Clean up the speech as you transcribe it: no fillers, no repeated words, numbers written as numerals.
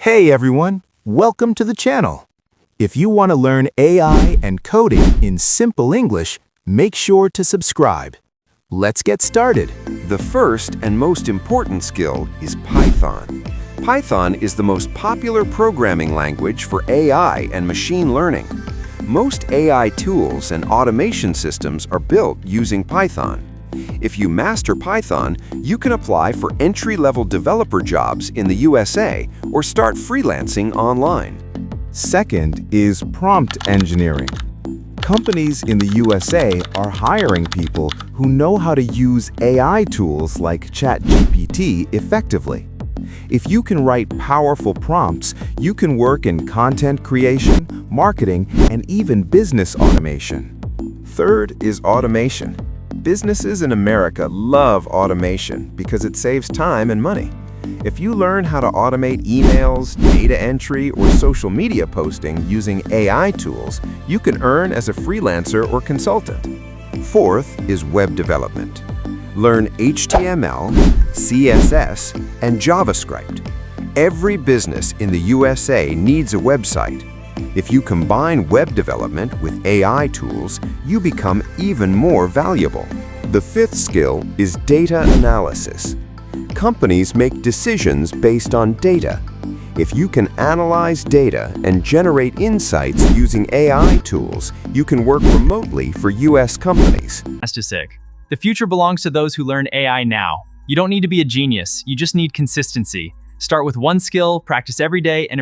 Hey everyone, welcome to the channel. If you want to learn AI and coding in simple English, make sure to subscribe. Let's get started. The first and most important skill is Python. Python is the most popular programming language for AI and machine learning. Most AI tools and automation systems are built using Python. If you master Python, you can apply for entry-level developer jobs in the USA or start freelancing online. Second is prompt engineering. Companies in the USA are hiring people who know how to use AI tools like ChatGPT effectively. If you can write powerful prompts, you can work in content creation, marketing, and even business automation. Third is automation. Businesses in America love automation because it saves time and money. If you learn how to automate emails, data entry, or social media posting using AI tools, you can earn as a freelancer or consultant. Fourth is web development. Learn HTML, CSS, and JavaScript. Every business in the USA needs a website. If you combine web development with AI tools, you become even more valuable. The fifth skill is data analysis. Companies make decisions based on data. If you can analyze data and generate insights using AI tools, you can work remotely for US companies. Fantastic. The future belongs to those who learn AI now. You don't need to be a genius, you just need consistency. Start with one skill, practice every day, and